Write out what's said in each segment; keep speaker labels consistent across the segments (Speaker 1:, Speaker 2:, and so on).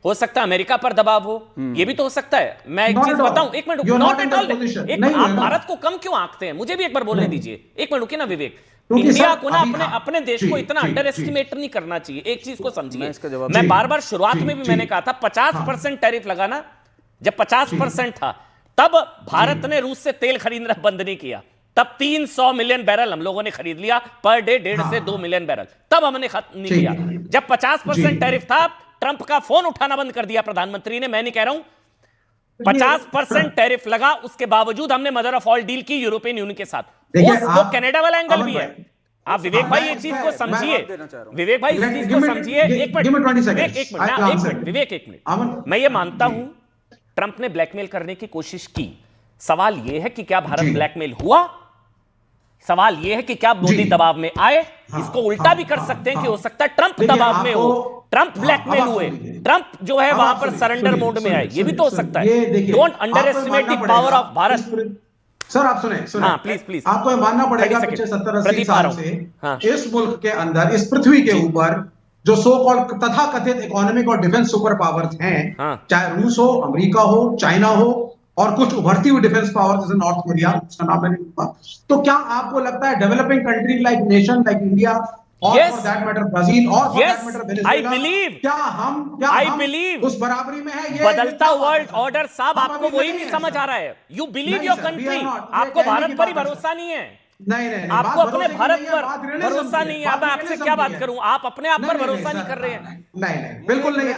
Speaker 1: हो सकता है अमेरिका पर दबाव हो, ये भी तो हो सकता है। मैं एक चीज बताऊं, एक मिनट, नॉट एट ऑल। आप भारत को कम क्यों आंकते हैं, मुझे भी एक बार बोलने दीजिए। एक मिनट रुकिए ना विवेक। इंडिया को ना अपने देश को इतना अंडर एस्टिमेट नहीं करना चाहिए। एक चीज को समझिए, मैं बार बार शुरुआत में भी मैंने कहा था 50% टैरिफ लगाना, जब 50% था तब भारत ने रूस से तेल खरीदना बंद नहीं किया, तब 300 मिलियन बैरल हम लोगों ने खरीद लिया पर डे, 1.5 से 2 मिलियन बैरल, तब हमने खत्म नहीं किया। जब 50% टैरिफ था, ट्रंप का फोन उठाना बंद कर दिया प्रधानमंत्री ने। मैं नहीं कह रहा हूं 50% टैरिफ लगा, उसके बावजूद हमने मदर ऑफ ऑल डील की यूरोपियन यूनियन के साथ। वो कनाडा वाला एंगल भी है। आप विवेक भाई ये चीज को समझिए, विवेक भाई इस चीज को समझिए। एक मिनट विवेक, एक मिनट। मैं ये मानता हूं ट्रंप ने ब्लैकमेल करने की कोशिश की। सवाल यह है कि क्या भारत ब्लैकमेल हुआ? सवाल यह है कि क्या मोदी दबाव में आए? इसको उल्टा भी कर सकते हैं कि हो सकता है ट्रंप दबाव में हो, ट्रंप ब्लैकमेल हुए, ट्रंप जो है वहां पर सरेंडर मोड में आए, ये भी तो हो सकता है। Don't under estimate the power of Bharat.
Speaker 2: Sir आप सुने
Speaker 1: हाँ प्लीज
Speaker 2: आपको मानना पड़ेगा पिछले 70-80 साल से इस मुल्क के अंदर, इस पृथ्वी के ऊपर जो सो कॉल्ड तथाकथित इकोनॉमिक और डिफेंस सुपर पावर्स हैं, चाहे रूस हो, अमेरिका हो, चाइना हो, और कुछ उभरती हुई डिफेंस पावर जैसे नॉर्थ कोरिया, उसका नाम मैंने लिखा, तो क्या आपको लगता है developing country like nation like India और फॉर दैट मैटर ब्राजील और फॉर दैट मैटर वेनेजुएला, क्या हम उस बराबरी में है? ये
Speaker 1: बदलता वर्ल्ड ऑर्डर साहब आपको वही नहीं समझ आ रहा है। यू बिलीव योर कंट्री, आपको भारत पर ही भरोसा नहीं है।
Speaker 2: नहीं,
Speaker 1: आपको अपने भारत पर भरोसा नहीं है। अब मैं आपसे क्या बात करूं, आप अपने आप पर भरोसा नहीं कर रहे हैं।
Speaker 2: नहीं बिल्कुल नहीं।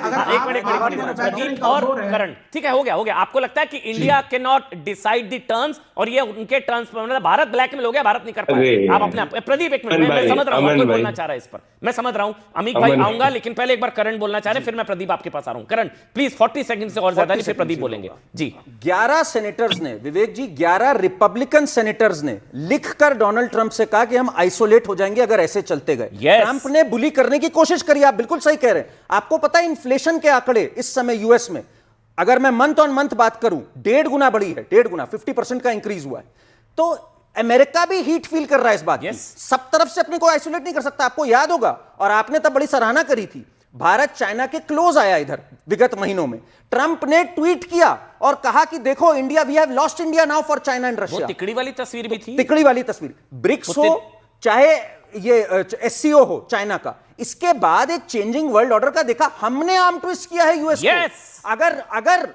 Speaker 1: प्रदीप और करण, ठीक है, हो गया। आपको लगता है कि India can not decide the terms और ये उनके टर्म्स पर, मतलब भारत ब्लैकमेल हो गया, भारत नहीं कर पाया। आप अपने प्रदीप एक मिनट, मैं समझ रहा हूं कोई बोलना चाह रहा है इस पर, मैं समझ रहा हूं। अमीक भाई आऊंगा, लेकिन पहले एक बार करण बोलना चाह रहे, फिर मैं प्रदीप आपके पास आ रहा हूं। करण प्लीज 40 सेकंड से और ज्यादा नहीं, फिर प्रदीप बोलेंगे जी।
Speaker 3: 11 सेनेटर्स ने, विवेक जी, 11 रिपब्लिकन सेनेटर्स ने लिखकर डोनाल्ड ट्रंप से कहा कि हम आइसोलेट हो जाएंगे अगर ऐसे चलते गए। ट्रंप ने बुली करने की कोशिश करी। आप बिल्कुल सही कह रहे हैं। आपको पता है इन्फ्लेशन के आंकड़े इस समय यूएस में, अगर मैं मंथ ऑन मंथ बात करूं, 1.5 गुना बढ़ी है, 1.5 गुना, 50% का इंक्रीज हुआ है। तो अमेरिका भी हीट फील कर रहा है इस बात की। सब तरफ से अपने को आइसोलेट नहीं कर सकता। आपको याद होगा, और आपने तब बड़ी सराहना करी थी, भारत चाइना के क्लोज आया इधर विगत महीनों में। ट्रंप ने ट्वीट किया और कहा कि देखो India, we have lost India now for China and Russia.
Speaker 1: तिकड़ी वाली तस्वीर भी थी,
Speaker 3: तिकड़ी वाली तस्वीर। ब्रिक्स हो चाहे ये एससीओ हो चाइना का, इसके बाद एक चेंजिंग वर्ल्ड ऑर्डर का देखा हमने, आर्म ट्विस्ट किया है यूएस को। अगर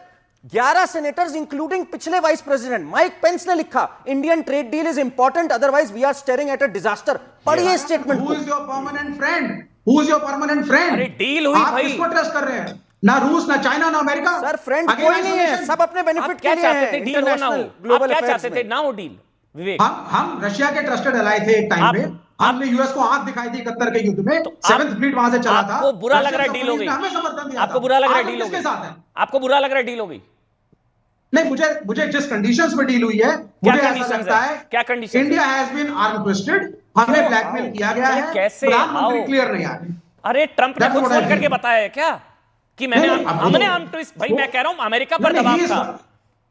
Speaker 3: 11 सेनेटर्स इंक्लूडिंग पिछले वाइस प्रेसिडेंट माइक पेंस ने लिखा, Indian trade deal is important, otherwise we are staring at a disaster. पढ़िए statement.
Speaker 2: Who is your permanent friend? Who is your permanent friend?
Speaker 1: अरे deal हुई भाई,
Speaker 2: किसको ट्रस्ट कर रहे हैं? ना रूस, ना चाइना, ना अमेरिका।
Speaker 3: सर फ्रेंड कोई नहीं है, सब अपने बेनिफिट के लिए हैं।
Speaker 1: डील होना हो, ग्लोबल क्या चाहते थे ना हो डील? विवेक,
Speaker 2: हम रशिया के ट्रस्टेड एलाय थे एक टाइम पे। हमने यूएस को आंख दिखाई थी 71 के युद्ध में, 7th फ्लीट वहां से चला था।
Speaker 1: आपको बुरा लग रहा है डील हो गई? आपको बुरा लग रहा है डील हो गई? आपको बुरा लग रहा है डील हो गई?
Speaker 2: नहीं, मुझे जिस कंडीशंस में डील हुई है, मुझे ऐसा लगता है
Speaker 1: क्या condition?
Speaker 2: India has been arm twisted, हमें ब्लैकमेल किया गया है।
Speaker 1: कैसे?
Speaker 2: प्रधानमंत्री क्लियर नहीं आए।
Speaker 1: अरे ट्रंप ने खुद फोन करके बताया है क्या कि हमने आर्म ट्विस्ट? भाई मैं कह रहा हूं अमेरिका पर दबाव था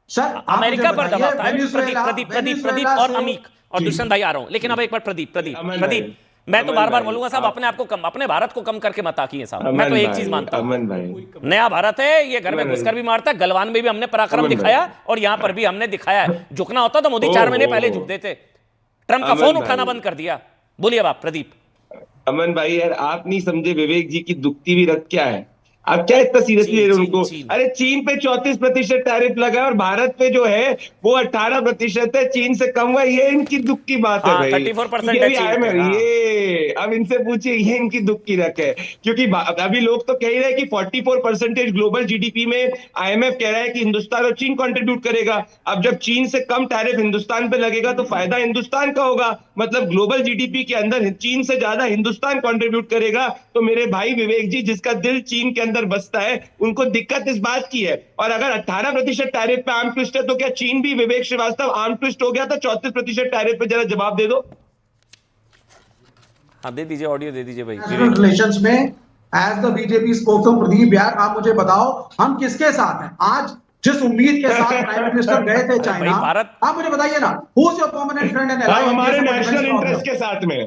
Speaker 2: सर,
Speaker 1: अमेरिका पर दबाव था। प्रदीप और अमीक और दुष्यंत भाई आ रहा हूं, लेकिन अब एक बार प्रदीप मैं तो बार बार बोलूंगा साहब, अपने आप को कम, अपने भारत को कम करके मत आकिए साहब। मैं तो एक चीज मानता हूं, नया भारत है, ये घर में घुसकर भी मारता है। गलवान में भी हमने पराक्रम दिखाया और यहां पर भी हमने दिखाया है। झुकना होता तो मोदी 4 महीने पहले झुक देते। ट्रंप का फोन उठाना बंद कर दिया। बोलिए आप प्रदीप।
Speaker 4: अमन भाई यार, आप नहीं समझे विवेक जी की दुखती भी रख क्या है। आप क्या इतना सीरियसली ले रहे उनको? अरे चीन पे 34% टैरिफ लगा है और भारत पे जो है वो 18% है, चीन से कम हुआ। ये इनकी दुख की बात है भाई।
Speaker 1: 34%
Speaker 4: ये अब इनसे पूछिए, ये इनकी दुख की रख है। क्योंकि अभी लोग तो कह रहे हैं कि 44% ग्लोबल जीडीपी में IMF कह रहा है कि हिंदुस्तान और चीन कंट्रीब्यूट करेगा। अब जब चीन से कम टैरिफ हिंदुस्तान पे लगेगा तो फायदा हिंदुस्तान का होगा। मतलब ग्लोबल जीडीपी के अंदर चीन से ज्यादा हिंदुस्तान कंट्रीब्यूट करेगा। तो मेरे भाई विवेक जी, जिसका दिल चीन के अंदर बसता है, उनको दिक्कत इस बात की है। और अगर 18% टैरिफ पे आर्म ट्विस्ट है, तो क्या चीन भी, विवेक श्रीवास्तव, आर्म ट्विस्ट हो गया था 34% टैरिफ पे? जरा जवाब दे दो।
Speaker 1: हाँ दे दीजिए, ऑडियो दे दीजिए भाई।
Speaker 2: रिलेशंस में as the BJP spokesman Pradeep यार, आप मुझे बताओ हम किसके साथ हैं? आज जिस उम्मीद के साथ प्राइम मिनिस्टर गए थे चाइना, आप मुझे बताइए ना, who is your permanent friend and ally?
Speaker 4: हमारे नेशनल इंटरेस्ट के साथ में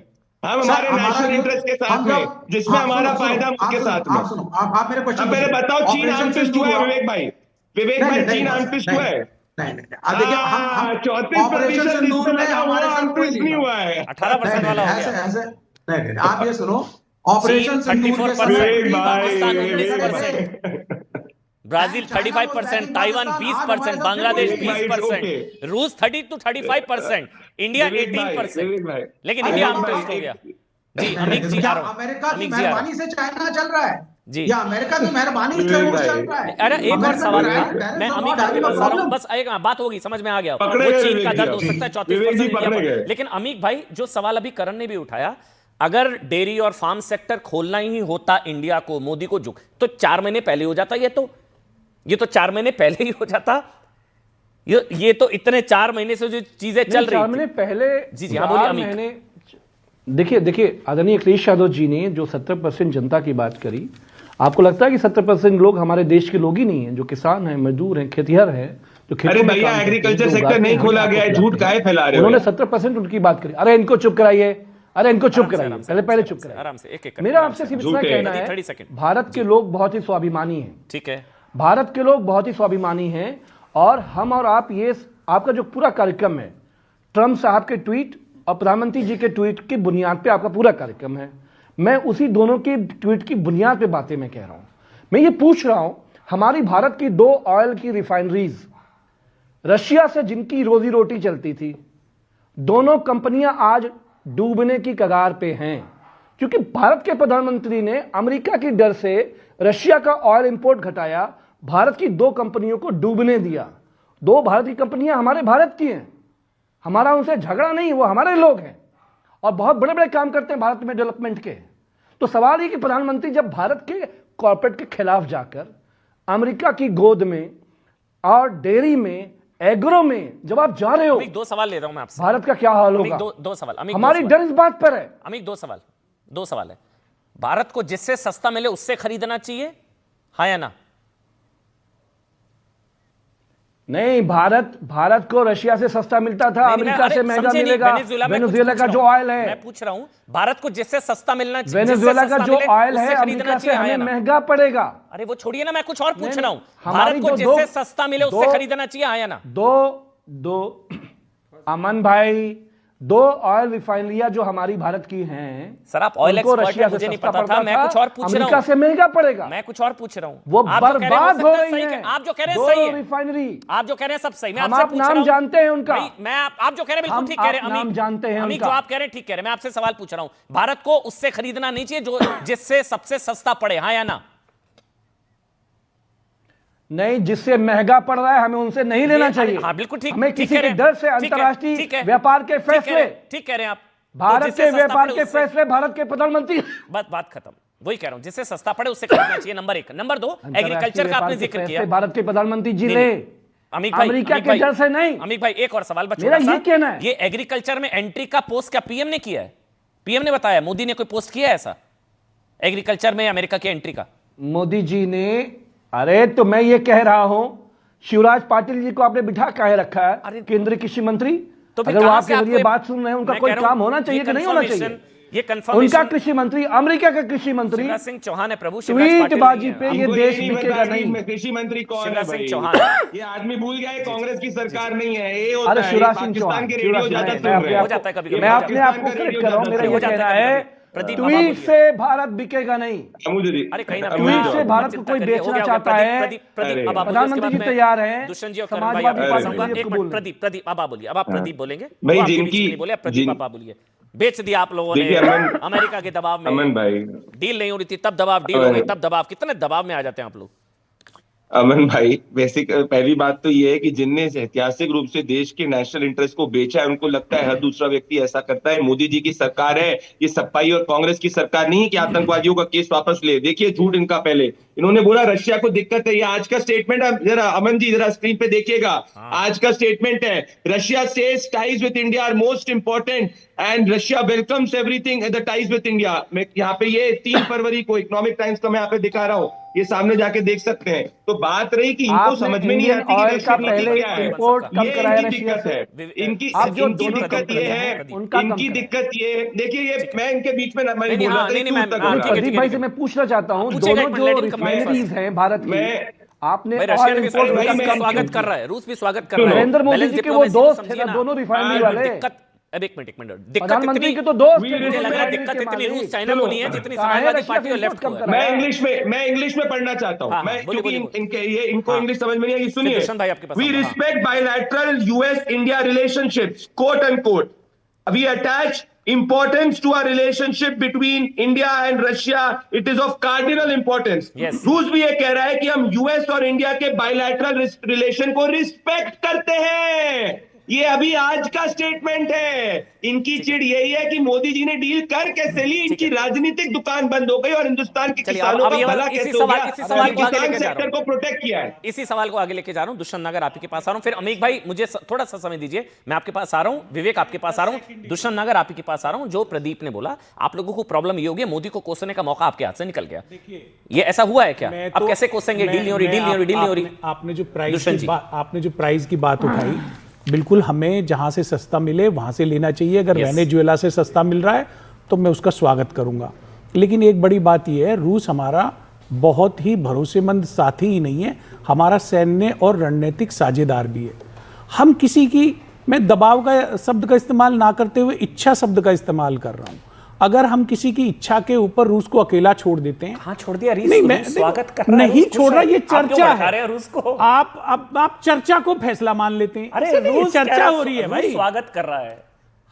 Speaker 4: हम हमारे नेशनल इंटरेस्ट के साथ में, जिसमें हमारा फायदा उसके साथ में।
Speaker 2: आप सुनो, आप मेरे क्वेश्चन
Speaker 4: पहले बताओ, चीन आर्म ट्विस्ट हुआ है विवेक भाई? विवेक भाई, चीन आर्म ट्विस्ट हुआ है?
Speaker 2: नहीं, देखिए हम
Speaker 4: 34%
Speaker 2: सिंदूर में हमारे साथ कोई
Speaker 4: नहीं हुआ है।
Speaker 1: 18% वाला हो गया।
Speaker 2: ऐसे नहीं, आप ये सुनो, ऑपरेशन सिंदूर के
Speaker 1: समय पाकिस्तान 19%, ब्राजील 35%, ताइवान 20%, बांग्लादेश 20%, रूस 30 to 35%, इंडिया 18%, लेकिन इंडिया आर्म ट्विस्ट हो गया। जी अमित जी आ रहा हूं।
Speaker 2: अमेरिका की मेहरबानी से चाइना चल रहा है
Speaker 1: जी,
Speaker 2: या अमेरिका की मेहरबानी से रूस चल रहा है।
Speaker 1: अरे एक और सवाल था, मैं अमित जी के पास आ रहा हूं, बस एक बात होगी, समझ में आ गया। वो चीन का दर्द हो सकता है 34%, लेकिन अमित भाई जो सवाल अभी करण ने भी उठाया, अगर डेयरी और फार्म सेक्टर खोलना ही होता इंडिया को, मोदी को झुक, तो 4 महीने पहले हो जाता। ये तो 4 महीने पहले ही हो जाता। ये तो इतने 4 महीने से जो चीजें चल रही
Speaker 5: 4 महीने पहले।
Speaker 1: जी हाँ बोलिए अमित।
Speaker 5: देखिए आदरणीय अखिलेश यादव जी ने जो 70% जनता की बात करी, आपको लगता है कि 70% लोग हमारे देश के लोग ही नहीं हैं, जो किसान हैं, मजदूर हैं, खेतिहर हैं, जो
Speaker 4: अरे भैया एग्रीकल्चर सेक्टर नहीं खोला गया है, झूठ काहे फैला रहे हो?
Speaker 5: उन्होंने 70% उनकी बात करी। अरे इनको चुप कराइए, अरे इनको चुप कराइए, पहले चुप कराइए
Speaker 1: आराम से। एक
Speaker 5: मेरा आपसे सिर्फ इतना कहना है, भारत के लोग बहुत ही स्वाभिमानी हैं।
Speaker 1: ठीक है,
Speaker 5: भारत के लोग बहुत ही स्वाभिमानी हैं, और हम और आप, ये आपका जो पूरा कार्यक्रम है, ट्रंप साहब के ट्वीट और प्रधानमंत्री जी के ट्वीट की बुनियाद पे आपका पूरा कार्यक्रम है। मैं उसी दोनों के ट्वीट की बुनियाद पे बातें मैं कह रहा हूं। मैं ये पूछ रहा हूं, हमारी भारत की 2 ऑयल की रिफाइनरीज, रशिया से जिनकी रोजी रोटी चलती थी, दोनों कंपनियां आज डूबने की कगार पे हैं, क्योंकि भारत के प्रधानमंत्री ने अमेरिका की डर से रशिया का ऑयल इंपोर्ट घटाया, भारत की 2 कंपनियों को डूबने दिया। 2 भारत की कंपनियां हमारे भारत की हैं, हमारा उनसे झगड़ा नहीं, वो हमारे लोग हैं और बहुत बड़े बड़े काम करते हैं भारत में डेवलपमेंट के। तो सवाल ये कि प्रधानमंत्री जब भारत के कॉर्पोरेट के खिलाफ जाकर अमेरिका की गोद में और डेयरी में, एग्रो में जब आप जा रहे हो,
Speaker 1: 2 सवाल ले रहा हूं मैं आपसे,
Speaker 5: भारत का क्या हाल होगा?
Speaker 1: दो सवाल
Speaker 5: हमारी डर इस बात पर है।
Speaker 1: अमित 2 सवाल है। भारत को जिससे सस्ता मिले उससे खरीदना चाहिए, हाँ या ना?
Speaker 5: नहीं, भारत को रशिया से सस्ता मिलता था, अमेरिका से महंगा मिलेगा। वेनेजुएला का जो ऑयल है,
Speaker 1: मैं पूछ रहा हूं, भारत को जिससे सस्ता मिलना चाहिए,
Speaker 5: वेनेजुएला का जो ऑयल है अमेरिका से हमें महंगा पड़ेगा।
Speaker 1: अरे वो छोड़िए ना, मैं कुछ और पूछ रहा हूं, भारत को जिससे सस्ता मिले उससे खरीदना चाहिए, हाँ या ना?
Speaker 5: दो अमन भाई, 2 ऑयल रिफाइनरियां जो हमारी भारत की हैं,
Speaker 1: सर आप ऑयल एक्सपर्ट हैं, मुझे नहीं पता था, मैं कुछ और पूछ रहा हूं।
Speaker 5: अमेरिका से महंगा पड़ेगा,
Speaker 1: मैं कुछ और पूछ रहा हूं।
Speaker 5: वो बर्बाद हो रही है।
Speaker 1: आप जो कह रहे हैं सही है,
Speaker 5: रिफाइनरी
Speaker 1: आप जो कह रहे हैं सब सही, मैं
Speaker 5: हम
Speaker 1: आपसे
Speaker 5: आप
Speaker 1: पूछ रहा
Speaker 5: नाम
Speaker 1: हूं,
Speaker 5: जानते हैं उनका,
Speaker 1: मैं आप जो कह रहे हैं बिल्कुल ठीक कह रहे हैं,
Speaker 5: नाम जानते हैं
Speaker 1: अमित जो आप कह रहे हैं ठीक कह रहे हैं। मैं आपसे सवाल पूछ रहा हूं, भारत को उससे खरीदना नहीं चाहिए जो जिससे सबसे सस्ता पड़े, हाँ या ना?
Speaker 5: नहीं, जिससे महंगा पड़ रहा है हमें उनसे नहीं लेना चाहिए।
Speaker 1: हाँ बिल्कुल ठीक,
Speaker 5: हमें किसी के डर से अंतर्राष्ट्रीय व्यापार के फैसले,
Speaker 1: ठीक कह रहे हैं आप,
Speaker 5: भारत के व्यापार के फैसले भारत के प्रधानमंत्री,
Speaker 1: बात खत्म, वही कह रहा हूं, जिससे सस्ता पड़े उससे खरीदना चाहिए, नंबर 1। नंबर 2, एग्रीकल्चर का आपने जिक्र किया,
Speaker 5: भारत के प्रधानमंत्री जी ले, अमेरिका के डर से नहीं।
Speaker 1: अमित भाई एक और सवाल
Speaker 5: मेरा ये कहना है,
Speaker 1: ये एग्रीकल्चर में एंट्री का पोस्ट क्या पीएम ने किया है? पीएम ने बताया, मोदी ने कोई पोस्ट किया है ऐसा एग्रीकल्चर में अमेरिका की एंट्री का?
Speaker 5: मोदी जी ने, अरे तो मैं ये कह रहा हूं, शिवराज पाटिल जी को आपने बिठा काहे रखा है केंद्रीय कृषि मंत्री?
Speaker 1: तो
Speaker 5: अगर वो आपके जरिए बात सुन रहे हैं, उनका कोई काम होना चाहिए कि नहीं होना चाहिए?
Speaker 1: ये कंफर्मेशन,
Speaker 5: उनका कृषि मंत्री, अमेरिका का कृषि मंत्री
Speaker 1: शिवराज सिंह चौहान है प्रभु,
Speaker 5: ट्वीटबाजी पे ये देश बिकेगा नहीं।
Speaker 4: कृषि मंत्री कौन है?
Speaker 1: शिवराज सिंह चौहान।
Speaker 4: ये आदमी भूल गया है, कांग्रेस की सरकार नहीं है, ये होता
Speaker 5: अरे
Speaker 4: है
Speaker 5: शिवराज सिंह चौहान,
Speaker 4: पाकिस्तान के रेडियो ज्यादा सुन रहे हैं,
Speaker 1: हो जाता है कभी-कभी,
Speaker 5: मैं अपने आप को करेक्ट कर रहा हूं, मेरा ये कहना है, ट्वीट से भारत बिकेगा नहीं।
Speaker 1: अरे कहीं ना
Speaker 5: ट्वीट से भारत को कोई बेचना चाहता है, प्रधानमंत्री जी तैयार हैं,
Speaker 1: दुष्यंत जी और करण भाई आपके पास आऊंगा। एक मिनट, प्रदीप अब आप बोलिए, अब आप प्रदीप बोलेंगे,
Speaker 4: भाई जिनकी
Speaker 1: बोले प्रदीप आप बोलिए। बेच दिया आप लोगों ने अमेरिका के दबाव में,
Speaker 4: अमन भाई
Speaker 1: डील नहीं हो रही थी तब दबाव, डील हो गई तब दबाव, कितने दबाव में आ जाते हैं आप लोग?
Speaker 4: अमन भाई, बेसिक पहली बात तो ये है कि जिनने ऐतिहासिक रूप से देश के नेशनल इंटरेस्ट को बेचा है, उनको लगता है हर दूसरा व्यक्ति ऐसा करता है। मोदी जी की सरकार है, ये सपाई और कांग्रेस की सरकार नहीं है कि आतंकवादियों का केस वापस ले। देखिए झूठ इनका, पहले इन्होंने बोला रशिया को दिक्कत है। ये आज का स्टेटमेंट है, जरा अमन जी जरा स्क्रीन पे देखिएगा। आज का स्टेटमेंट है, Russia says ties with India are most important and Russia welcomes everything the ties with India. मैं यहाँ पे ये 3 फरवरी को इकोनॉमिक टाइम्स का मैं यहाँ पे दिखा रहा हूँ, ये सामने जाके देख सकते हैं। तो बात रही कि इनको समझ में नहीं आती कि रशिया
Speaker 5: पहले
Speaker 4: क्या है,
Speaker 5: इंपोर्ट कम कराया
Speaker 4: इनकी दिक्कत है। इनकी दिक्कत ये है, इनकी दिक्कत ये, देखिए ये मैं इनके बीच में मैं बोल रहा था,
Speaker 5: प्रदीप भाई से मैं पूछना चाहता हूँ, दोनों जो रिफाइनरीज हैं भारत की, आपने
Speaker 1: स्वागत कर रहा है, रूस भी स्वागत कर रहा है,
Speaker 5: नरेंद्र मोदी जी के वो दोस्त थे ना दोनों रिफाइनरी वाले।
Speaker 1: अब एक मिनट,
Speaker 5: प्रधानमंत्री के तो दोस्त थे,
Speaker 1: मुझे लग रहा है दिक्कत इतनी रूस चाइना को नहीं है जितनी समाजवादी पार्टी और लेफ्ट को है।
Speaker 4: मैं इंग्लिश में पढ़ना चाहता हूं, मैं क्योंकि इनको इंग्लिश समझ में नहीं आई। सुनिए, we respect bilateral US India relationships quote unquote, we attach importance to our relationship between India and Russia. It is of cardinal importance. रूस भी ये कह रहा है कि हम यूएस और इंडिया के बायलैटरल रिलेशन को रिस्पेक्ट करते हैं। ये अभी आज का स्टेटमेंट है। इनकी चिड़ यही है कि मोदी जी ने डील कर कैसे ली, इनकी राजनीतिक दुकान बंद हो गई और हिंदुस्तान के किसानों का भला कैसे हो गया, किसान सेक्टर को प्रोटेक्ट किया है।
Speaker 1: इसी सवाल को आगे लेके जा रहा हूं। दुष्यंत नागर आपके पास आ रहा हूं, फिर अमीक भाई मुझे थोड़ा सा समय दीजिए, मैं आपके पास आ रहा हूं, विवेक आपके पास आ रहा हूं, दुष्यंत नागर आपके पास आ रहा हूं। जो प्रदीप ने बोला, आप लोगों को प्रॉब्लम ये होगी मोदी को कोसने का मौका आपके हाथ से निकल गया, ये ऐसा हुआ है क्या? आप कैसे कोसेंगे? डील नहीं हो रही, डील नहीं हो रही, डील नहीं हो रही।
Speaker 6: आपने जो प्राइस की बात उठाई, बिल्कुल हमें जहां से सस्ता मिले वहां से लेना चाहिए। अगर वेनेजुएला से सस्ता मिल रहा है तो मैं उसका स्वागत करूंगा। लेकिन एक बड़ी बात यह है, रूस हमारा बहुत ही भरोसेमंद साथी ही नहीं है, हमारा सैन्य और रणनीतिक साझेदार भी है। हम किसी की, मैं दबाव का शब्द का इस्तेमाल ना करते हुए इच्छा शब्द का इस्तेमाल कर रहा हूं। अगर हम किसी की इच्छा के ऊपर रूस को अकेला छोड़ देते हैं,
Speaker 1: हाँ छोड़ दिया,
Speaker 6: नहीं मैं स्वागत कर रहा नहीं छोड़ रहा, ये चर्चा है
Speaker 1: रूस को।
Speaker 6: आप चर्चा को फैसला मान लेते हैं।
Speaker 1: अरे रूस
Speaker 6: चर्चा हो रही है भाई,
Speaker 1: स्वागत कर रहा है।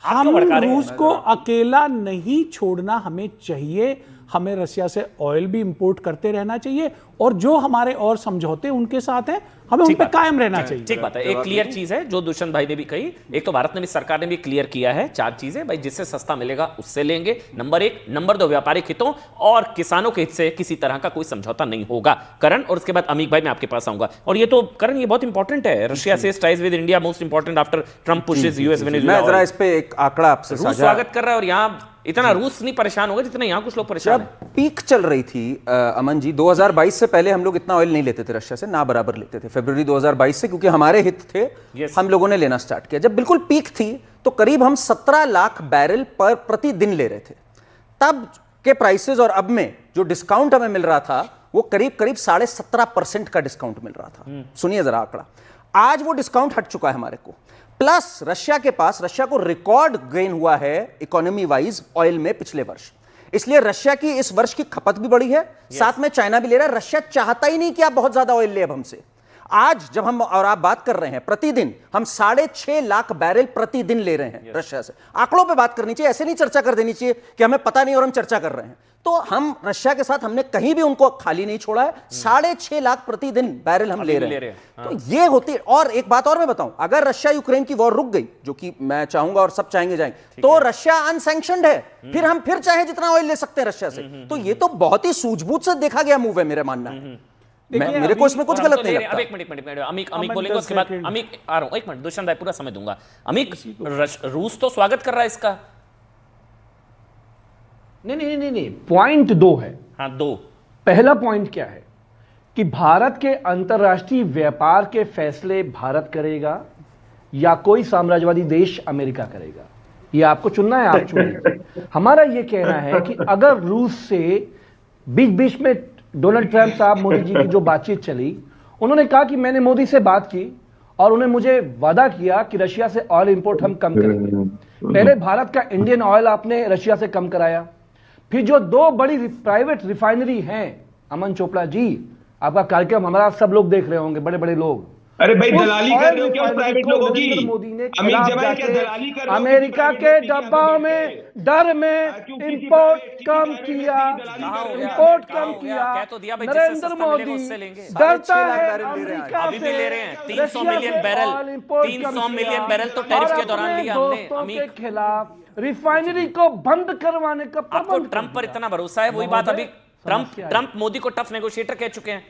Speaker 6: हम रूस को अकेला नहीं छोड़ना हमें चाहिए। हमें रशिया से ऑयल भी इंपोर्ट करते रहना चाहिए और जो हमारे और समझौते उनके साथ हैं हमें उन पे कायम रहना चाहिए।
Speaker 1: ठीक बात है। एक क्लियर चीज है जो दुष्यंत भाई ने भी कही, एक तो भारत ने भी, सरकार ने भी क्लियर किया है 4 चीजें भाई, जिससे सस्ता मिलेगा उससे लेंगे, नंबर 1, नंबर 2 व्यापारिक हितों और किसानों के हित से किसी तरह का कोई समझौता नहीं होगा। करण, और उसके बाद अमीक भाई मैं आपके पास आऊंगा। और ये तो करण, ये बहुत इंपॉर्टेंट है, रशिया से ties with India most important after Trump pushes US Venezuela.
Speaker 3: मैं जरा इस पे एक आंकड़ा आपसे
Speaker 1: रूस स्वागत कर रहा है और यहाँ इतना रूस नहीं परेशान होगा जितना यहाँ कुछ लोग परेशान हैं।
Speaker 3: पीक चल रही थी अमन जी, 2022 से पहले हम लोग इतना ऑयल नहीं लेते थे रशिया से, ना बराबर लेते थे फरवरी 2022 से, क्योंकि हमारे हित थे। हम लोगों ने लेना स्टार्ट किया। जब बिल्कुल पीक थी तो करीब हम 17 लाख बैरल पर प्रतिदिन ले रहे थे। तब के प्राइसेस और अब में जो डिस्काउंट हमें मिल रहा था वो करीब 17.5% का डिस्काउंट मिल रहा था। सुनिए जरा आंकड़ा, आज वो डिस्काउंट हट चुका है हमारे को। प्लस रशिया को रिकॉर्ड गेन हुआ है इकोनॉमी वाइज ऑयल में पिछले वर्ष, इसलिए रशिया की इस वर्ष की खपत भी बढ़ी है। साथ में चाइना भी ले रहा है। रशिया चाहता ही नहीं कि आप बहुत ज्यादा ऑयल ले अब हमसे। आज जब हम और आप बात कर रहे हैं, प्रतिदिन हम 6.5 लाख बैरल प्रतिदिन ले रहे हैं रशिया से। आंकड़ों पे बात करनी चाहिए, ऐसे नहीं चर्चा कर देनी चाहिए कि हमें पता नहीं और हम चर्चा कर रहे हैं। तो हम रशिया के साथ हमने कहीं भी उनको खाली नहीं छोड़ा है। 6.5 लाख प्रतिदिन बैरल हम ले रहे हैं। तो ये होती है। और एक बात और मैं बताऊं, अगर रशिया यूक्रेन की वॉर रुक गई, जो कि मैं चाहूंगा और सब चाहेंगे जाएंगे, तो रशिया अनसैंक्शनड है, फिर हम फिर चाहे जितना ऑयल ले सकते हैं रशिया से। तो ये तो बहुत ही सूझबूझ से देखा गया मूव है, मेरा मानना है। मेरे को इसमें कुछ गलत नहीं लगता।
Speaker 1: अब एक मिनट अमीक बोलेंगे, उसके बाद अमीक आ रहा हूं। एक मिनट दुष्यंत भाई, पूरा समय दूंगा। अमीक, रूस तो स्वागत कर रहा है इसका।
Speaker 5: नहीं, पॉइंट 2 है।
Speaker 1: हाँ, 2।
Speaker 5: पहला पॉइंट क्या है कि भारत के अंतरराष्ट्रीय व्यापार के फैसले भारत करेगा या कोई साम्राज्यवादी देश अमेरिका करेगा, ये आपको चुनना है, आप चुनिए। हमारा ये कहना है कि अगर रूस से बीच बीच में डोनाल्ड ट्रंप साहब, मोदी जी की जो बातचीत चली, उन्होंने कहा कि मैंने मोदी से बात की और उन्हें मुझे वादा किया कि रशिया से ऑयल इंपोर्ट हम कम करेंगे। पहले भारत का इंडियन ऑयल आपने रशिया से कम कराया, फिर जो 2 बड़ी प्राइवेट रिफाइनरी हैं, अमन चोपड़ा जी, आपका कार्यक्रम हमारा सब लोग देख रहे होंगे, बड़े बड़े लोग।
Speaker 4: अरे भाई दलाली कर रहे हो क्या प्राइवेट लोगों की?
Speaker 5: मोदी ने
Speaker 4: अमीर जमाई क्या दलाली कर रहे हो?
Speaker 5: अमेरिका के डब्बाओं में डर में इंपोर्ट कम किया, इंपोर्ट कम किया। नरेंद्र मोदी डरता है अमेरिका
Speaker 1: अभी भी ले रहे हैं 300 मिलियन बैरल, 300 मिलियन बैरल तो टैरिफ के दौरान लिया हमने।
Speaker 5: के खिलाफ रिफाइनरी को बंद करवाने का
Speaker 1: आपको ट्रंप पर इतना भरोसा है? वही बात अभी ट्रंप मोदी को टफ नेगोशिएटर कह चुके हैं,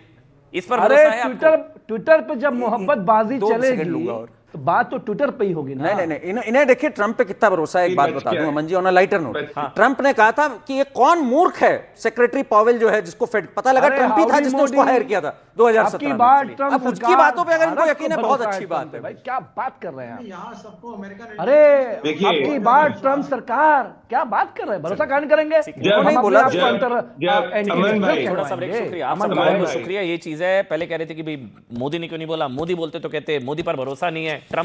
Speaker 1: इस पर
Speaker 5: अरे
Speaker 1: भरोसा है आपको?
Speaker 5: ट्विटर पे जब मोहब्बतबाजी चलेगी तो बात तो ट्विटर पे ही होगी ना।
Speaker 3: नहीं, इन्हें देखिए ट्रंप पे कितना भरोसा है। एक बात बता दूं Aman ji, on a lighter note, Trump ने कहा था कि ये कौन मूर्ख है, सेक्रेटरी पॉवेल जो है जिसको फेड पता लगा ट्रंप ही था जिसने उसको हायर किया था 2017 में। अब उसकी बातों पे अगर इनको यकीन है, बहुत अच्छी बात है
Speaker 5: भाई। क्या बात कर रहे हैं
Speaker 2: यहाँ सबको अमेरिका
Speaker 5: अरे आपकी बात ट्रंप सरकार क्या बात कर रहे हैं, भरोसा कहाँ नहीं करेंगे?
Speaker 3: नहीं बोला
Speaker 1: थोड़ा सा ब्रेक, शुक्रिया आपका बहुत बहुत शुक्रिया। ये चीज है, पहले कह रहे थे कि भाई मोदी ने क्यों नहीं बोला, मोदी बोलते तो कहते मोदी पर भरोसा नहीं है, ट्रंप